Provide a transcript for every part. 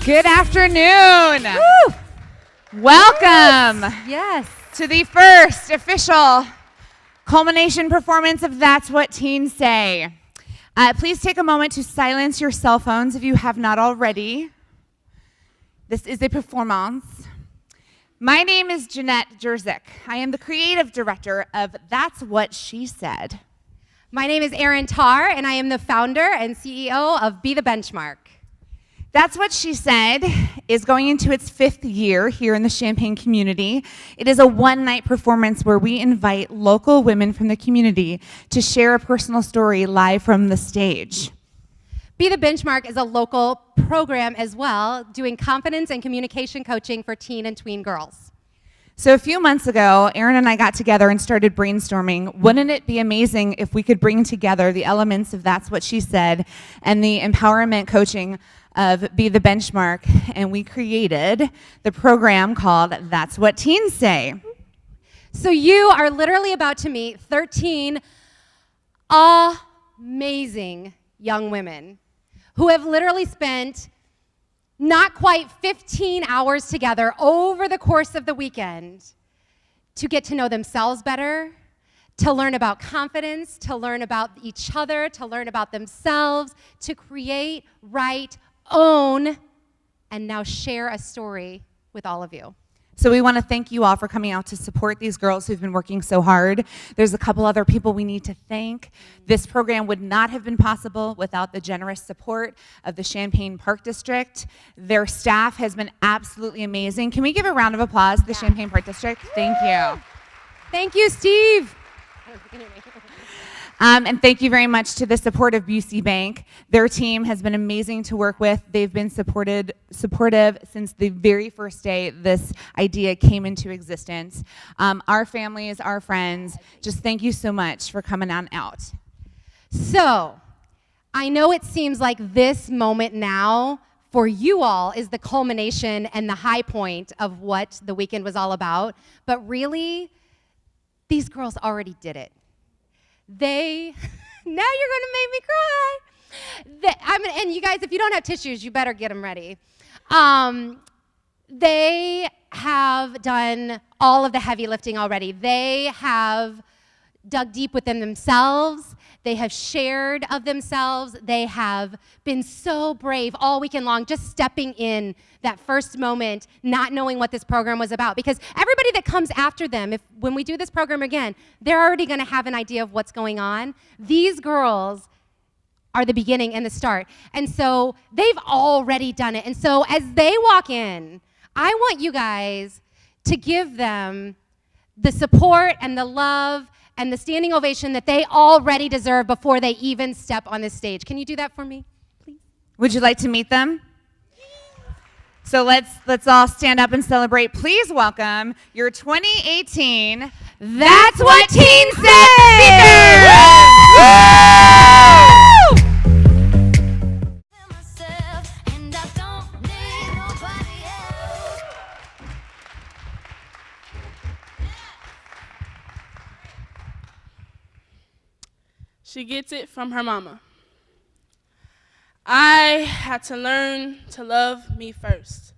Good afternoon. Woo! Welcome Yes. to the first official culmination performance of That's What Teens Say. Please take a moment to silence your cell phones if you have not already. This is a performance. My name is Jeanette Jerzyk. I am the creative director of That's What She Said. My name is Erin Tarr, and I am the founder and CEO of Be the Benchmark. That's What She Said is going into its 5th year here in the Champaign community. It is a one-night performance where we invite local women from the community to share a personal story live from the stage. Be the Benchmark is a local program as well, doing confidence and communication coaching for teen and tween girls. So a few months ago, Erin and I got together and started brainstorming. Wouldn't it be amazing if we could bring together the elements of That's What She Said and the empowerment coaching of Be the Benchmark, and we created the program called That's What Teens Say. So you are literally about to meet 13 amazing young women who have literally spent not quite 15 hours together over the course of the weekend to get to know themselves better, to learn about confidence, to learn about each other, to learn about themselves, to create, write, own, and now share a story with all of you. So we want to thank you all for coming out to support these girls who've been working so hard. There's a couple other people we need to thank. This program would not have been possible without the generous support of the Champaign Park District. Their staff has been absolutely amazing. Can we give a round of applause to the Champaign Park District? Thank you. Thank you, Steve. And thank you very much to the support of Busey Bank. Their team has been amazing to work with. They've been supportive since the very first day this idea came into existence. Our families, our friends, just thank you so much for coming on out. So, I know it seems like this moment now for you all is the culmination and the high point of what the weekend was all about, but really, these girls already did it. Now you're gonna make me cry. And you guys, if you don't have tissues, you better get them ready. They have done all of the heavy lifting already. They have dug deep within themselves. They have shared of themselves. They have been so brave all weekend long, just stepping in that first moment, not knowing what this program was about. Because everybody that comes after them, when we do this program again, they're already gonna have an idea of what's going on. These girls are the beginning and the start. And so they've already done it. And so as they walk in, I want you guys to give them the support and the love and the standing ovation that they already deserve before they even step on this stage. Can you do that for me, please? Would you like to meet them? So let's all stand up and celebrate. Please welcome your 2018 That's What Teens Say! She gets it from her mama. I had to learn to love me first.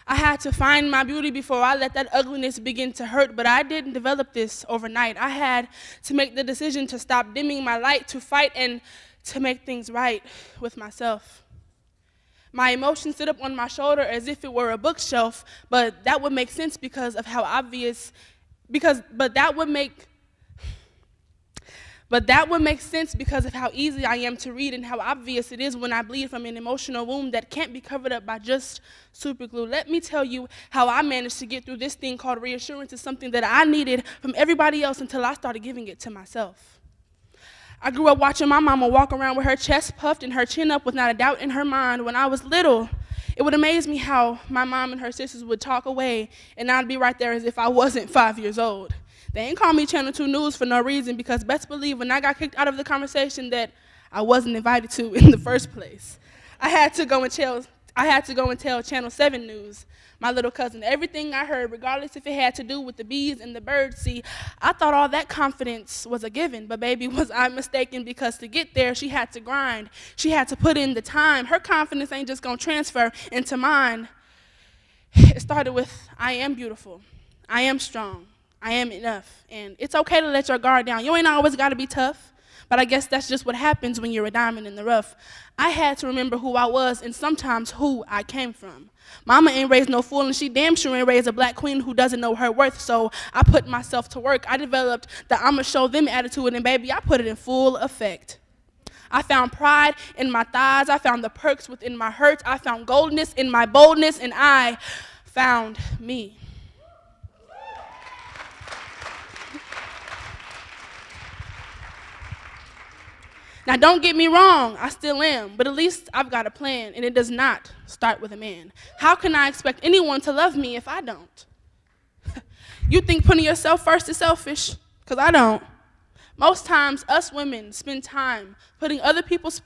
I had to find my beauty before I let that ugliness begin to hurt, but I didn't develop this overnight. I had to make the decision to stop dimming my light, to fight and to make things right with myself. My emotions sit up on my shoulder as if it were a bookshelf, but that would make sense because of how obvious, but that would make sense because of how easy I am to read and how obvious it is when I bleed from an emotional wound that can't be covered up by just super glue. Let me tell you how I managed to get through this thing called reassurance. Is something that I needed from everybody else until I started giving it to myself. I grew up watching my mama walk around with her chest puffed and her chin up with not a doubt in her mind. When I was little, it would amaze me how my mom and her sisters would talk away and I'd be right there as if I wasn't 5 years old. They ain't call me Channel 2 News for no reason because best believe when I got kicked out of the conversation that I wasn't invited to in the first place, I had to go and I had to go and tell Channel 7 News, my little cousin, everything I heard, regardless if it had to do with the bees and the birds. See, I thought all that confidence was a given, but baby, was I mistaken, because to get there, she had to grind. She had to put in the time. Her confidence ain't just gonna transfer into mine. It started with, I am beautiful, I am strong, I am enough, and it's okay to let your guard down. You ain't always gotta be tough. But I guess that's just what happens when you're a diamond in the rough. I had to remember who I was and sometimes who I came from. Mama ain't raised no fool, and she damn sure ain't raised a black queen who doesn't know her worth, so I put myself to work. I developed the I'ma show them attitude, and baby, I put it in full effect. I found pride in my thighs. I found the perks within my hurts. I found goldness in my boldness, and I found me. Now, don't get me wrong, I still am, but at least I've got a plan, and it does not start with a man. How can I expect anyone to love me if I don't? You think putting yourself first is selfish? Because I don't. Most times, us women spend time putting other people's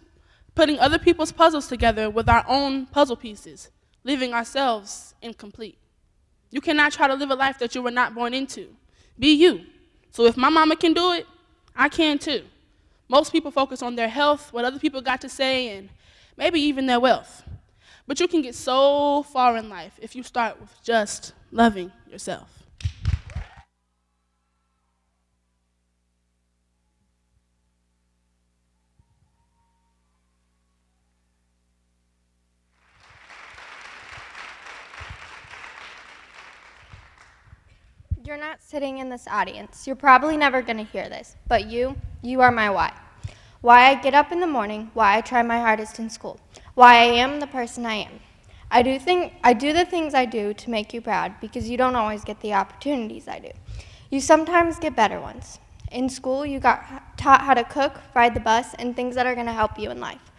puzzles together with our own puzzle pieces, leaving ourselves incomplete. You cannot try to live a life that you were not born into. Be you. So if my mama can do it, I can too. Most people focus on their health, what other people got to say, and maybe even their wealth. But you can get so far in life if you start with just loving yourself. You're not sitting in this audience. You're probably never going to hear this, but you are my why. Why I get up in the morning, why I try my hardest in school, why I am the person I am. I do the things I do to make you proud because you don't always get the opportunities I do. You sometimes get better ones. In school, you got taught how to cook, ride the bus, and things that are going to help you in life.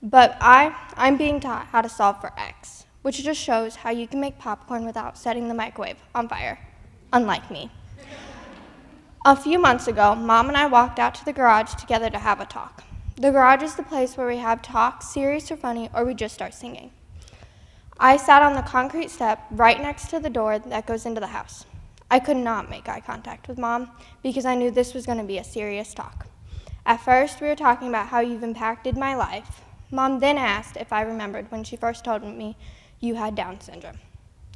But I'm being taught how to solve for X, which just shows how you can make popcorn without setting the microwave on fire, unlike me. A few months ago, Mom and I walked out to the garage together to have a talk. The garage is the place where we have talks, serious or funny, or we just start singing. I sat on the concrete step right next to the door that goes into the house. I could not make eye contact with Mom because I knew this was going to be a serious talk. At first, we were talking about how you've impacted my life. Mom then asked if I remembered when she first told me you had Down syndrome.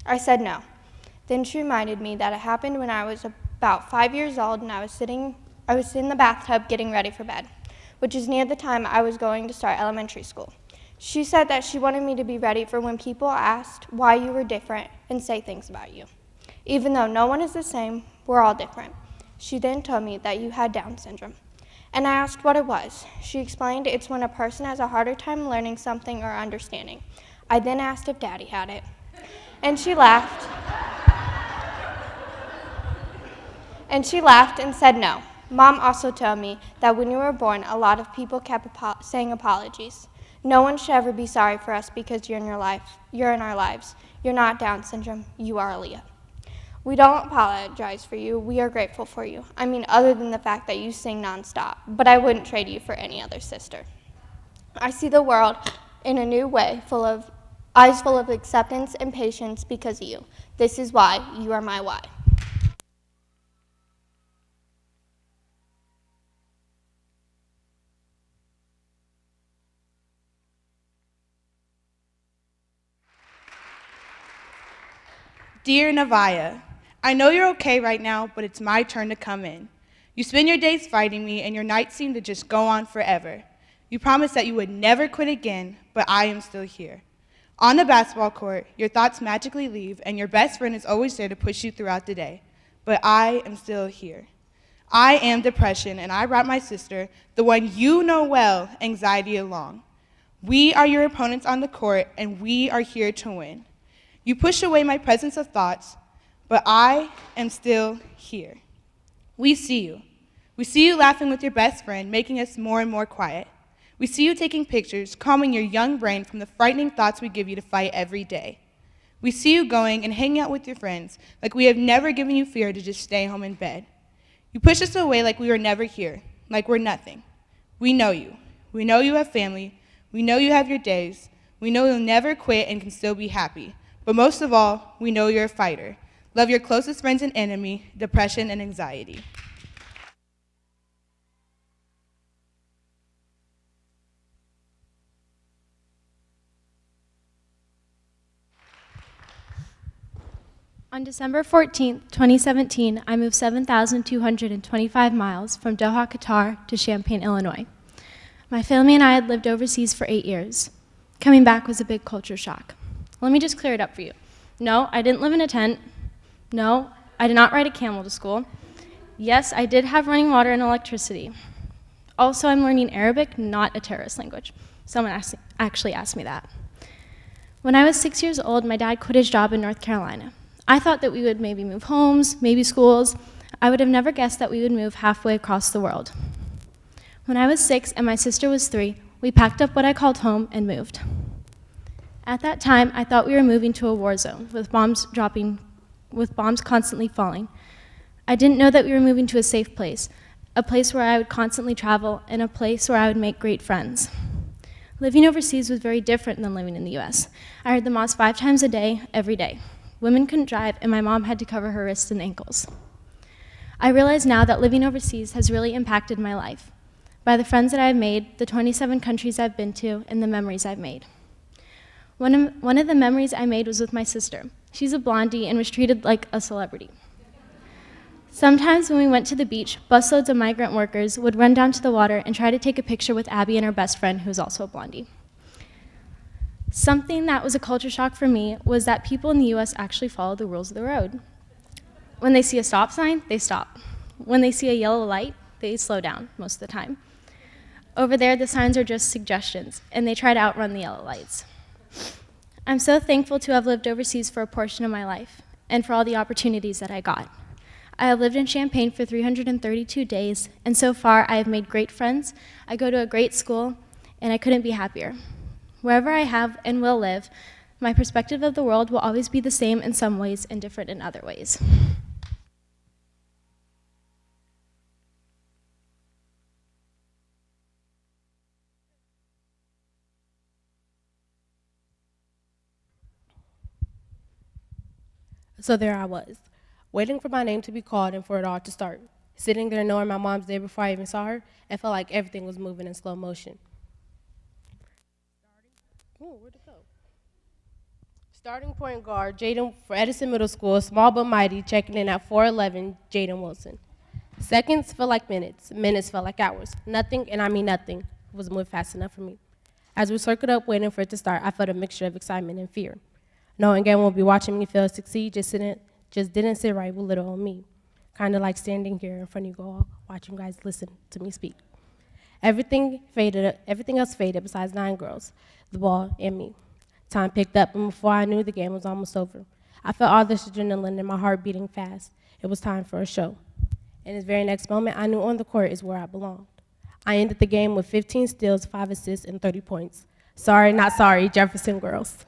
I said no. Then she reminded me that it happened when I was about 5 years old and I was in the bathtub getting ready for bed, which is near the time I was going to start elementary school. She said that she wanted me to be ready for when people asked why you were different and say things about you. Even though no one is the same, we're all different. She then told me that you had Down syndrome. And I asked what it was. She explained it's when a person has a harder time learning something or understanding. I then asked if Daddy had it. And she laughed. And said no. Mom also told me that when you were born, a lot of people kept saying apologies. No one should ever be sorry for us because you're in our lives. You're not Down syndrome, you are Aaliyah. We don't apologize for you, we are grateful for you. I mean, other than the fact that you sing nonstop, but I wouldn't trade you for any other sister. I see the world in a new way, eyes full of acceptance and patience because of you. This is why you are my why. Dear Navaya, I know you're okay right now, but it's my turn to come in. You spend your days fighting me, and your nights seem to just go on forever. You promised that you would never quit again, but I am still here. On the basketball court, your thoughts magically leave, and your best friend is always there to push you throughout the day. But I am still here. I am depression, and I brought my sister, the one you know well, anxiety along. We are your opponents on the court, and we are here to win. You push away my presence of thoughts, but I am still here. We see you. We see you laughing with your best friend, making us more and more quiet. We see you taking pictures, calming your young brain from the frightening thoughts we give you to fight every day. We see you going and hanging out with your friends like we have never given you fear to just stay home in bed. You push us away like we were never here, like we're nothing. We know you. We know you have family. We know you have your days. We know you'll never quit and can still be happy. But most of all, we know you're a fighter. Love your closest friends and enemy, depression and anxiety. On December 14, 2017, I moved 7,225 miles from Doha, Qatar to Champaign, Illinois. My family and I had lived overseas for 8 years. Coming back was a big culture shock. Let me just clear it up for you. No, I didn't live in a tent. No, I did not ride a camel to school. Yes, I did have running water and electricity. Also, I'm learning Arabic, not a terrorist language. Someone actually asked me that. When I was 6 years old, my dad quit his job in North Carolina. I thought that we would maybe move homes, maybe schools. I would have never guessed that we would move halfway across the world. When I was 6 and my sister was 3, we packed up what I called home and moved. At that time, I thought we were moving to a war zone with bombs constantly falling. I didn't know that we were moving to a safe place, a place where I would constantly travel, and a place where I would make great friends. Living overseas was very different than living in the US. I heard the mosque 5 times a day, every day. Women couldn't drive, and my mom had to cover her wrists and ankles. I realize now that living overseas has really impacted my life, by the friends that I've made, the 27 countries I've been to, and the memories I've made. One of the memories I made was with my sister. She's a blondie and was treated like a celebrity. Sometimes when we went to the beach, busloads of migrant workers would run down to the water and try to take a picture with Abby and her best friend, who is also a blondie. Something that was a culture shock for me was that people in the US actually follow the rules of the road. When they see a stop sign, they stop. When they see a yellow light, they slow down most of the time. Over there, the signs are just suggestions, and they try to outrun the yellow lights. I'm so thankful to have lived overseas for a portion of my life, and for all the opportunities that I got. I have lived in Champaign for 332 days, and so far I have made great friends, I go to a great school, and I couldn't be happier. Wherever I have and will live, my perspective of the world will always be the same in some ways and different in other ways. So there I was, waiting for my name to be called and for it all to start. Sitting there knowing my mom's there before I even saw her, it felt like everything was moving in slow motion. Where'd it go? Starting point guard, Jaden for Edison Middle School, small but mighty, checking in at 4'11", Jaden Wilson. Seconds felt like minutes, minutes felt like hours. Nothing, and I mean nothing, was moving fast enough for me. As we circled up waiting for it to start, I felt a mixture of excitement and fear. Knowing everyone would be watching me fail to succeed just didn't sit right with little old me. Kind of like standing here in front of you all, watching you guys listen to me speak. Everything else faded besides 9 girls, the ball, and me. Time picked up, and before I knew, the game was almost over. I felt all this adrenaline and my heart beating fast. It was time for a show. In this very next moment, I knew on the court is where I belonged. I ended the game with 15 steals, 5 assists, and 30 points. Sorry, not sorry, Jefferson girls.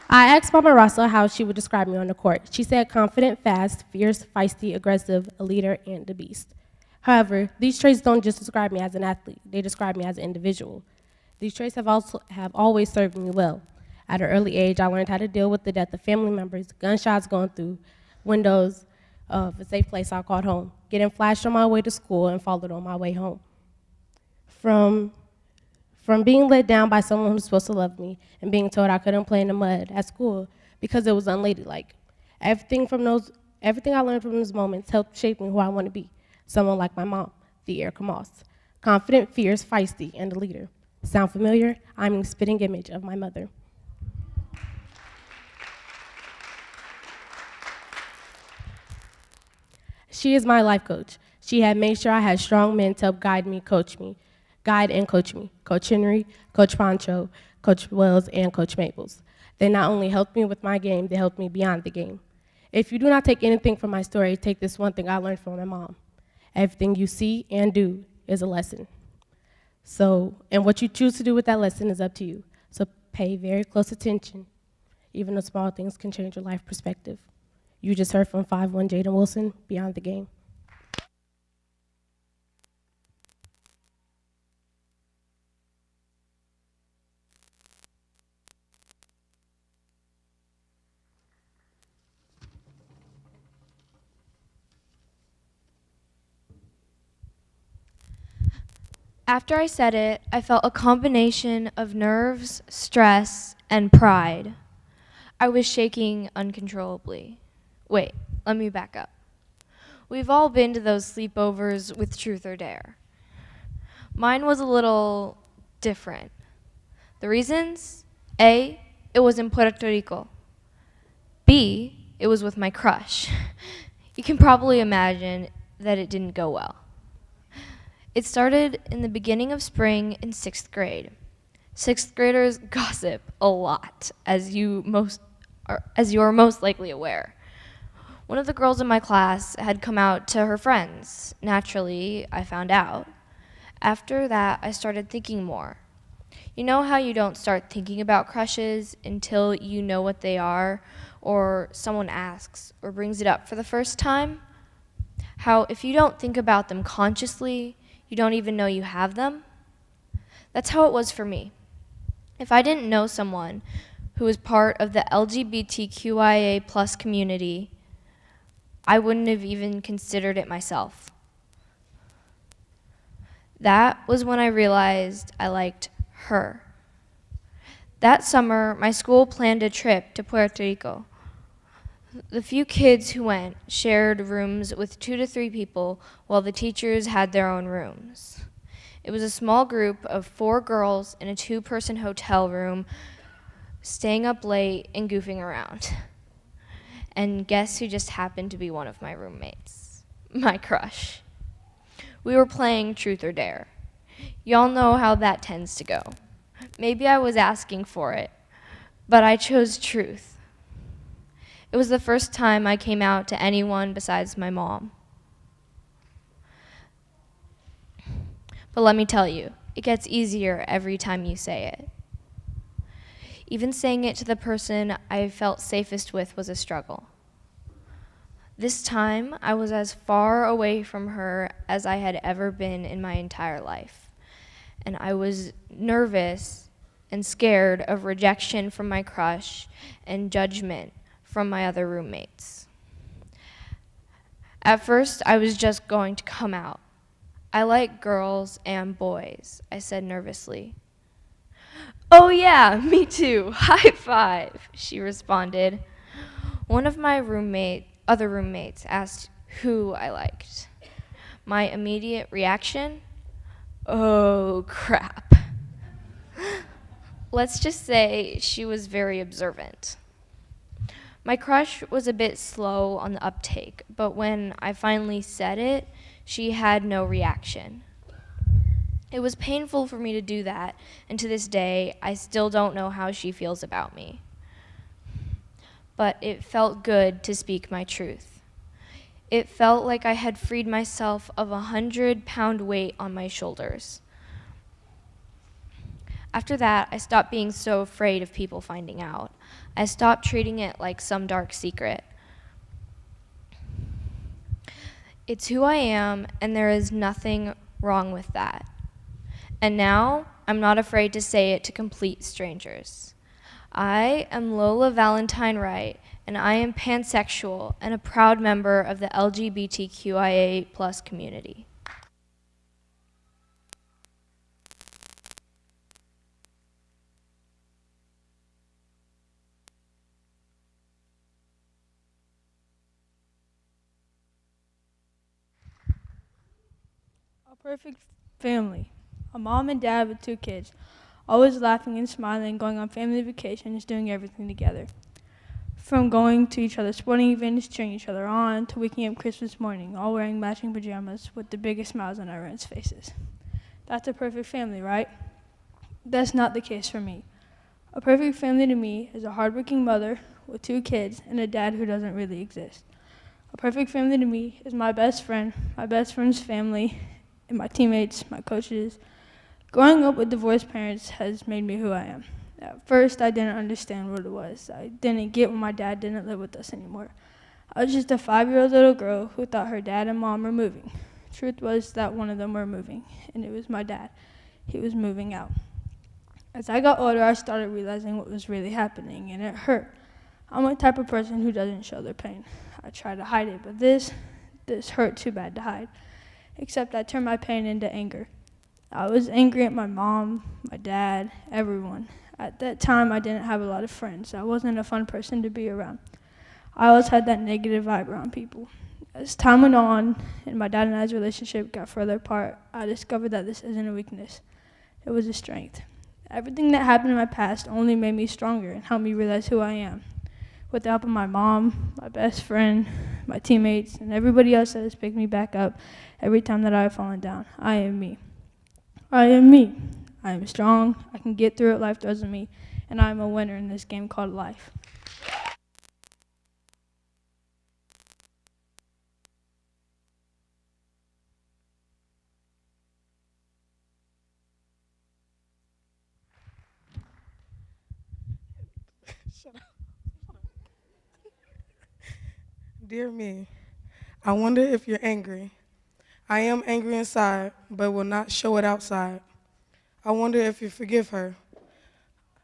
I asked Mama Russell how she would describe me on the court. She said confident, fast, fierce, feisty, aggressive, a leader, and a beast. However, these traits don't just describe me as an athlete, they describe me as an individual. These traits have always served me well. At an early age, I learned how to deal with the death of family members, gunshots going through windows of a safe place I called home, getting flashed on my way to school and followed on my way home. From being let down by someone who's supposed to love me and being told I couldn't play in the mud at school because it was unladylike. Everything I learned from those moments helped shape me who I want to be. Someone like my mom, the Erica Moss. Confident, fierce, feisty, and a leader. Sound familiar? I'm the spitting image of my mother. She is my life coach. She had made sure I had strong men to help guide and coach me. Coach Henry, Coach Poncho, Coach Wells, and Coach Maples. They not only helped me with my game, they helped me beyond the game. If you do not take anything from my story, take this one thing I learned from my mom. Everything you see and do is a lesson. And what you choose to do with that lesson is up to you. So pay very close attention. Even the small things can change your life perspective. You just heard from 5'1" Jaden Wilson, Beyond the Game. After I said it, I felt a combination of nerves, stress, and pride. I was shaking uncontrollably. Wait, let me back up. We've all been to those sleepovers with Truth or Dare. Mine was a little different. The reasons? A, it was in Puerto Rico. B, it was with my crush. You can probably imagine that it didn't go well. It started in the beginning of spring in 6th grade. 6th graders gossip a lot, as you are most likely aware. One of the girls in my class had come out to her friends. Naturally, I found out. After that, I started thinking more. You know how you don't start thinking about crushes until you know what they are, or someone asks or brings it up for the first time? How if you don't think about them consciously, you don't even know you have them? That's how it was for me. If I didn't know someone who was part of the LGBTQIA plus community, I wouldn't have even considered it myself. That was when I realized I liked her. That summer, my school planned a trip to Puerto Rico. The few kids who went shared rooms with 2 to 3 people while the teachers had their own rooms. It was a small group of 4 girls in a 2-person hotel room, staying up late and goofing around. And guess who just happened to be one of my roommates? My crush. We were playing Truth or Dare. Y'all know how that tends to go. Maybe I was asking for it, but I chose truth. It was the first time I came out to anyone besides my mom. But let me tell you, it gets easier every time you say it. Even saying it to the person I felt safest with was a struggle. This time, I was as far away from her as I had ever been in my entire life. And I was nervous and scared of rejection from my crush and judgment from my other roommates. At first, I was just going to come out. I like girls and boys, I said nervously. Oh yeah, me too, high five, she responded. One of my other roommates asked who I liked. My immediate reaction? Oh crap. Let's just say she was very observant. My crush was a bit slow on the uptake, but when I finally said it, she had no reaction. It was painful for me to do that, and to this day, I still don't know how she feels about me. But it felt good to speak my truth. It felt like I had freed myself of a 100-pound weight on my shoulders. After that, I stopped being so afraid of people finding out. I stopped treating it like some dark secret. It's who I am, and there is nothing wrong with that. And now, I'm not afraid to say it to complete strangers. I am Lola Valentine Wright, and I am pansexual and a proud member of the LGBTQIA plus community. A perfect family. A mom and dad with 2 kids, always laughing and smiling, going on family vacations, doing everything together. From going to each other's sporting events, cheering each other on, to waking up Christmas morning, all wearing matching pajamas with the biggest smiles on everyone's faces. That's a perfect family, right? That's not the case for me. A perfect family to me is a hardworking mother with 2 kids and a dad who doesn't really exist. A perfect family to me is my best friend, my best friend's family, and my teammates, my coaches. Growing up with divorced parents has made me who I am. At first, I didn't understand what it was. I didn't get when my dad didn't live with us anymore. I was just a 5-year-old little girl who thought her dad and mom were moving. Truth was that one of them were moving, and it was my dad. He was moving out. As I got older, I started realizing what was really happening, and it hurt. I'm the type of person who doesn't show their pain. I try to hide it, but this hurt too bad to hide. Except I turned my pain into anger. I was angry at my mom, my dad, everyone. At that time, I didn't have a lot of friends. I wasn't a fun person to be around. I always had that negative vibe around people. As time went on and my dad and I's relationship got further apart, I discovered that this isn't a weakness. It was a strength. Everything that happened in my past only made me stronger and helped me realize who I am. With the help of my mom, my best friend, my teammates, and everybody else that has picked me back up every time that I have fallen down, I am me. I am me. I am strong. I can get through what life throws at me, and I am a winner in this game called life. Dear me, I wonder if you're angry. I am angry inside, but will not show it outside. I wonder if you forgive her.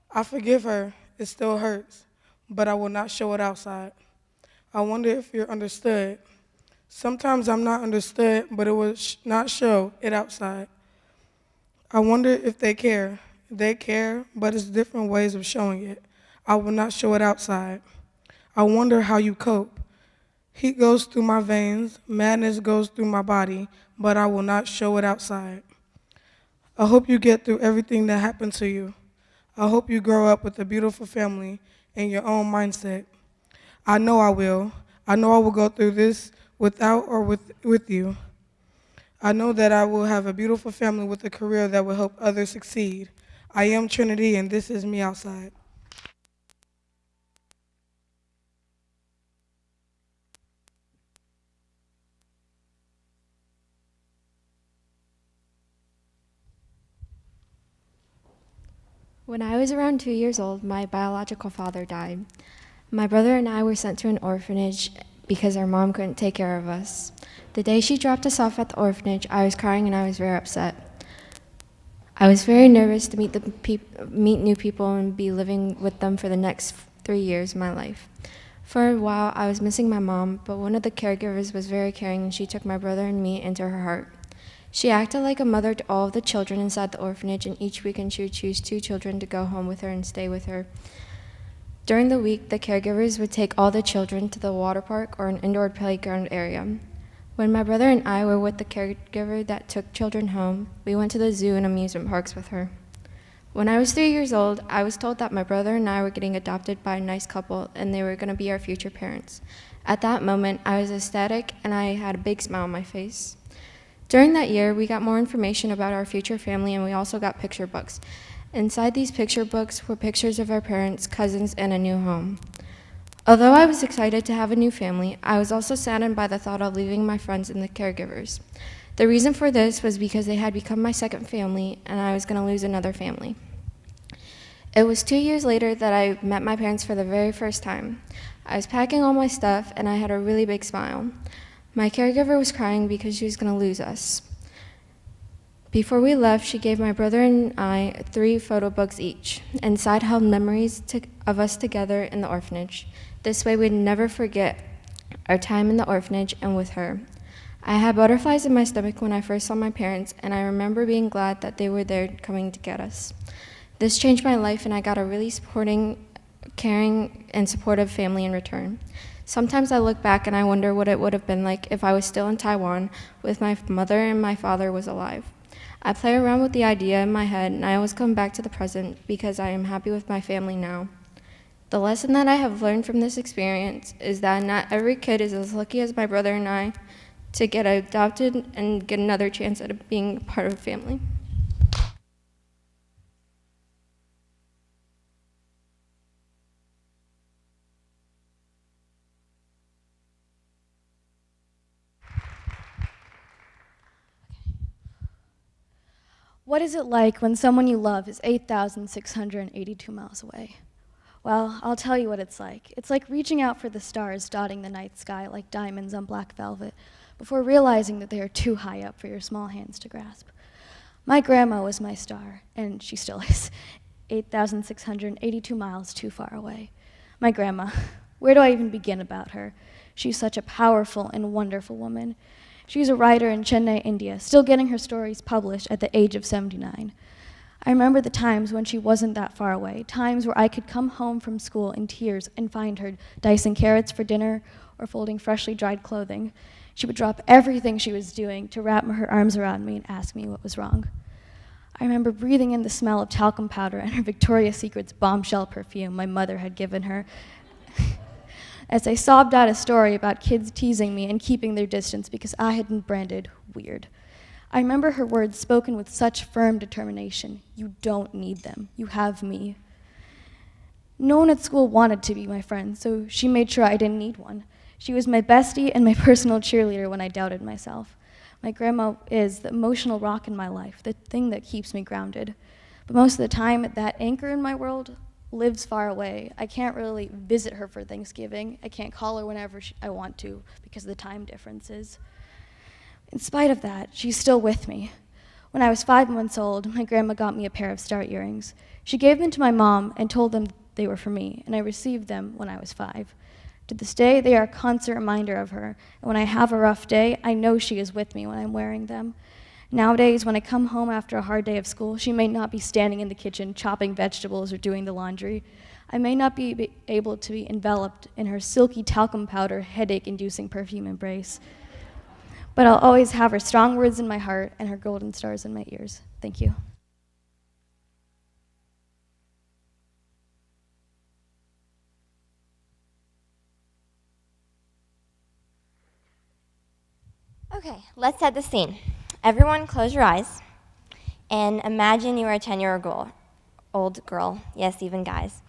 I forgive her, it still hurts, but I will not show it outside. I wonder if you're understood. Sometimes I'm not understood, but it will not show it outside. I wonder if they care. They care, but it's different ways of showing it. I will not show it outside. I wonder how you cope. Heat goes through my veins, madness goes through my body, but I will not show it outside. I hope you get through everything that happened to you. I hope you grow up with a beautiful family and your own mindset. I know I will. I know I will go through this without or with you. I know that I will have a beautiful family with a career that will help others succeed. I am Trinity, and this is me outside. When I was around 2 years old, my biological father died. My brother and I were sent to an orphanage because our mom couldn't take care of us. The day she dropped us off at the orphanage, I was crying and I was very upset. I was very nervous to meet new people and be living with them for the next 3 years of my life. For a while, I was missing my mom, but one of the caregivers was very caring and she took my brother and me into her heart. She acted like a mother to all of the children inside the orphanage, and each weekend she would choose 2 children to go home with her and stay with her. During the week, the caregivers would take all the children to the water park or an indoor playground area. When my brother and I were with the caregiver that took children home, we went to the zoo and amusement parks with her. When I was 3 years old, I was told that my brother and I were getting adopted by a nice couple and they were going to be our future parents. At that moment, I was ecstatic and I had a big smile on my face. During that year, we got more information about our future family and we also got picture books. Inside these picture books were pictures of our parents, cousins, and a new home. Although I was excited to have a new family, I was also saddened by the thought of leaving my friends and the caregivers. The reason for this was because they had become my second family and I was going to lose another family. It was 2 years later that I met my parents for the very first time. I was packing all my stuff and I had a really big smile. My caregiver was crying because she was going to lose us. Before we left, she gave my brother and I 3 photo books each. Inside held memories of us together in the orphanage. This way we'd never forget our time in the orphanage and with her. I had butterflies in my stomach when I first saw my parents, and I remember being glad that they were there coming to get us. This changed my life, and I got a really supporting, caring, and supportive family in return. Sometimes I look back and I wonder what it would have been like if I was still in Taiwan with my mother and my father was alive. I play around with the idea in my head and I always come back to the present because I am happy with my family now. The lesson that I have learned from this experience is that not every kid is as lucky as my brother and I to get adopted and get another chance at being part of a family. What is it like when someone you love is 8,682 miles away? Well, I'll tell you what it's like. It's like reaching out for the stars dotting the night sky like diamonds on black velvet before realizing that they are too high up for your small hands to grasp. My grandma was my star, and she still is, 8,682 miles too far away. My grandma, where do I even begin about her? She's such a powerful and wonderful woman. She's a writer in Chennai, India, still getting her stories published at the age of 79. I remember the times when she wasn't that far away, times where I could come home from school in tears and find her dicing carrots for dinner or folding freshly dried clothing. She would drop everything she was doing to wrap her arms around me and ask me what was wrong. I remember breathing in the smell of talcum powder and her Victoria's Secret's bombshell perfume my mother had given her as I sobbed out a story about kids teasing me and keeping their distance because I had been branded weird. I remember her words spoken with such firm determination. You don't need them. You have me. No one at school wanted to be my friend, so she made sure I didn't need one. She was my bestie and my personal cheerleader when I doubted myself. My grandma is the emotional rock in my life, the thing that keeps me grounded. But most of the time, that anchor in my world lives far away. I can't really visit her for Thanksgiving. I can't call her whenever I want to because of the time differences. In spite of that, she's still with me. When I was 5 months old, my grandma got me a pair of star earrings. She gave them to my mom and told them they were for me, and I received them when I was 5. To this day, they are a constant reminder of her, and when I have a rough day, I know she is with me when I'm wearing them. Nowadays, when I come home after a hard day of school, she may not be standing in the kitchen chopping vegetables or doing the laundry. I may not be able to be enveloped in her silky talcum powder, headache-inducing perfume embrace. But I'll always have her strong words in my heart and her golden stars in my ears. Thank you. Okay, let's set the scene. Everyone close your eyes and imagine you are a 10-year-old girl. Yes, even guys.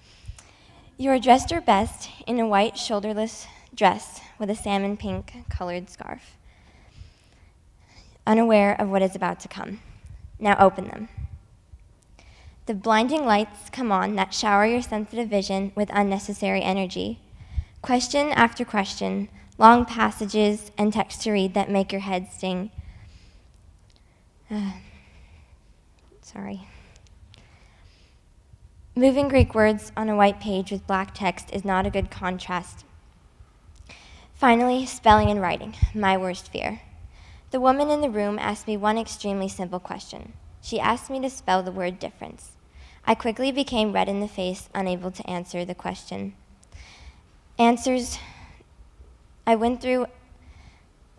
You are dressed your best in a white shoulderless dress with a salmon pink colored scarf, unaware of what is about to come. Now open them. The blinding lights come on that shower your sensitive vision with unnecessary energy. Question after question, long passages and text to read that make your head sting. Sorry. Moving Greek words on a white page with black text is not a good contrast. Finally, spelling and writing, my worst fear. The woman in the room asked me one extremely simple question. She asked me to spell the word difference. I quickly became red in the face, unable to answer the question. I went through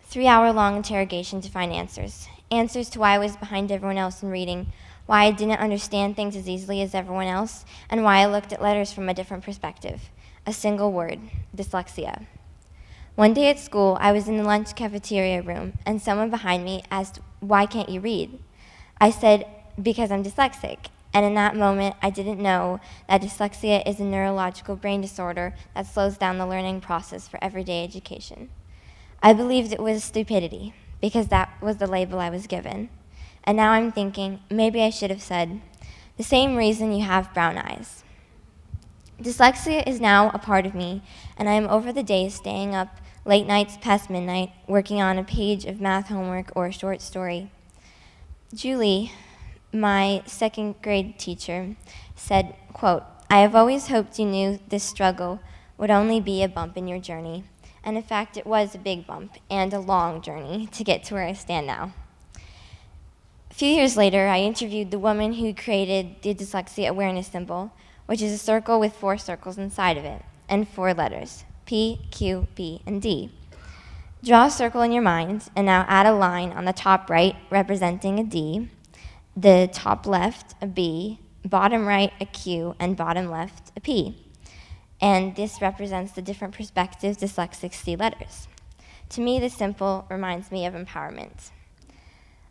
3-hour-long interrogation to find answers. Answers to why I was behind everyone else in reading, why I didn't understand things as easily as everyone else, and why I looked at letters from a different perspective. A single word, dyslexia. One day at school, I was in the lunch cafeteria room, and someone behind me asked, "Why can't you read?" I said, "Because I'm dyslexic." And in that moment, I didn't know that dyslexia is a neurological brain disorder that slows down the learning process for everyday education. I believed it was stupidity, because that was the label I was given. And now I'm thinking, maybe I should have said, the same reason you have brown eyes. Dyslexia is now a part of me, and I am over the days staying up late nights past midnight, working on a page of math homework or a short story. Julie, my second grade teacher, said, quote, "I have always hoped you knew this struggle would only be a bump in your journey." And in fact, it was a big bump and a long journey to get to where I stand now. A few years later, I interviewed the woman who created the dyslexia awareness symbol, which is a circle with 4 circles inside of it, and 4 letters, P, Q, B, and D. Draw a circle in your mind, and now add a line on the top right representing a D, the top left a B, bottom right a Q, and bottom left a P. And this represents the different perspectives dyslexics see letters. To me, this symbol reminds me of empowerment.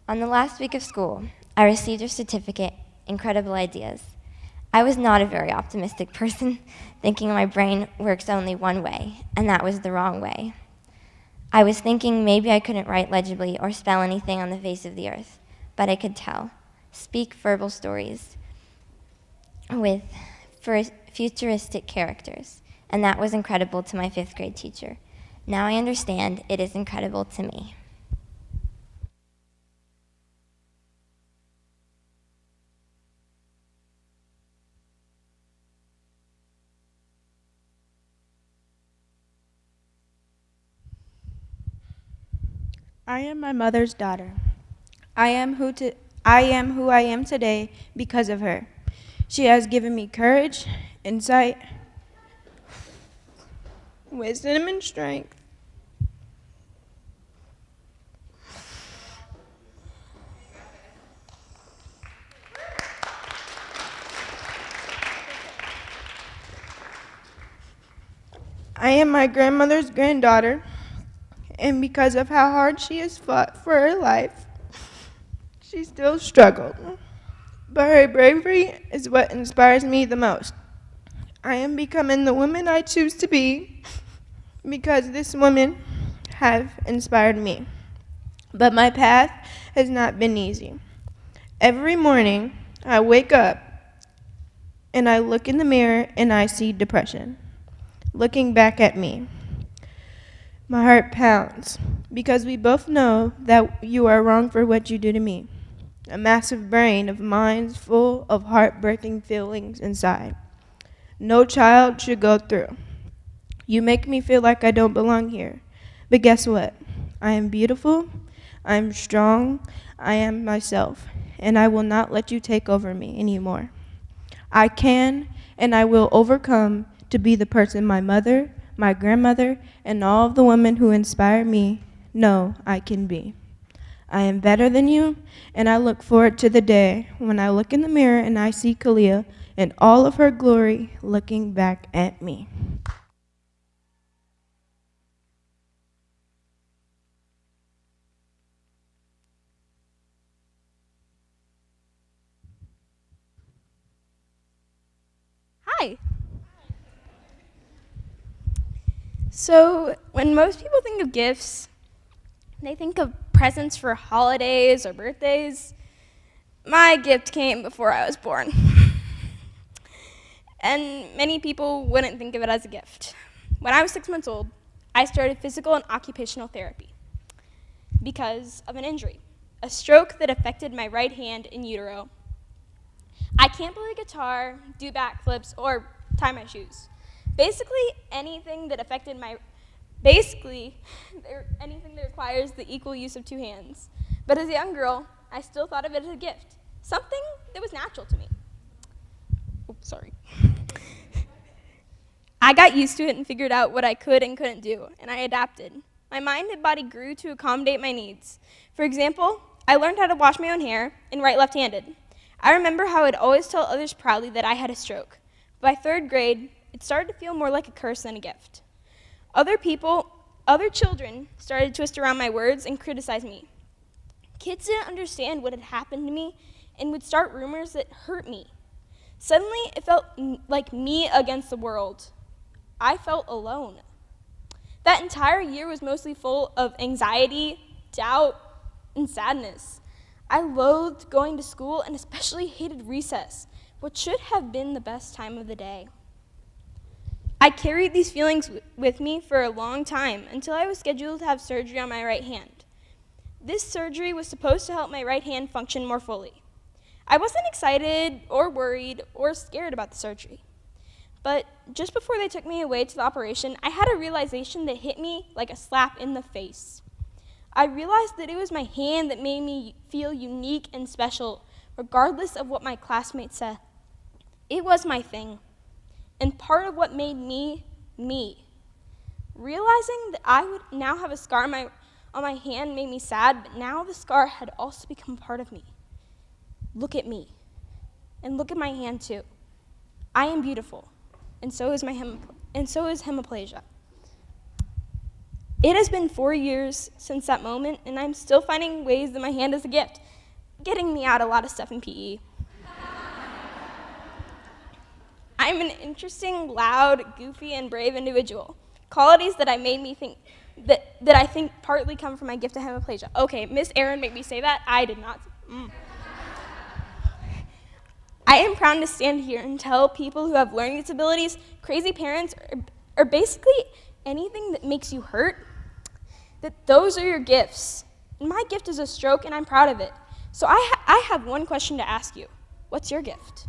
On the last week of school, I received a certificate, Incredible Ideas. I was not a very optimistic person, thinking my brain works only one way, and that was the wrong way. I was thinking maybe I couldn't write legibly or spell anything on the face of the earth, but I could tell, speak verbal stories with futuristic characters, and that was incredible to my 5th grade teacher. Now I understand it is incredible to me. I am my mother's daughter. I am who I am today because of her. She has given me courage, insight, wisdom, and strength. I am my grandmother's granddaughter, and because of how hard she has fought for her life, she still struggled. But her bravery is what inspires me the most. I am becoming the woman I choose to be because this woman have inspired me. But my path has not been easy. Every morning, I wake up and I look in the mirror and I see depression looking back at me. My heart pounds because we both know that you are wrong for what you do to me. A massive brain of minds full of heartbreaking feelings inside. No child should go through. You make me feel like I don't belong here. But guess what? I am beautiful, I am strong, I am myself, and I will not let you take over me anymore. I can and I will overcome to be the person my mother, my grandmother, and all of the women who inspire me know I can be. I am better than you, and I look forward to the day when I look in the mirror and I see Kalia in all of her glory looking back at me. Hi. So, when most people think of gifts, they think of presents for holidays or birthdays. My gift came before I was born. And many people wouldn't think of it as a gift. When I was 6 months old, I started physical and occupational therapy because of an injury, a stroke that affected my right hand in utero. I can't play guitar, do backflips, or tie my shoes. Basically, anything that requires the equal use of two hands. But as a young girl, I still thought of it as a gift, something that was natural to me. Oops, sorry. I got used to it and figured out what I could and couldn't do, and I adapted. My mind and body grew to accommodate my needs. For example, I learned how to wash my own hair and write left-handed. I remember how I'd always tell others proudly that I had a stroke. By 3rd grade, it started to feel more like a curse than a gift. Other children started to twist around my words and criticize me. Kids didn't understand what had happened to me and would start rumors that hurt me. Suddenly, it felt like me against the world. I felt alone. That entire year was mostly full of anxiety, doubt, and sadness. I loathed going to school and especially hated recess, what should have been the best time of the day. I carried these feelings with me for a long time until I was scheduled to have surgery on my right hand. This surgery was supposed to help my right hand function more fully. I wasn't excited or worried or scared about the surgery. But just before they took me away to the operation, I had a realization that hit me like a slap in the face. I realized that it was my hand that made me feel unique and special, regardless of what my classmates said. It was my thing, and part of what made me, me. Realizing that I would now have a scar on my hand made me sad, but now the scar had also become part of me. Look at me, and look at my hand too. I am beautiful, and so is hemiplegia. It has been 4 years since that moment, and I'm still finding ways that my hand is a gift, getting me out a lot of stuff in PE. I'm an interesting, loud, goofy, and brave individual, qualities that I think partly come from my gift of hemiplegia. Okay, Miss Erin made me say that. I did not. I am proud to stand here and tell people who have learning disabilities, crazy parents, or basically anything that makes you hurt, that those are your gifts. And my gift is a stroke, and I'm proud of it. So I have one question to ask you. What's your gift?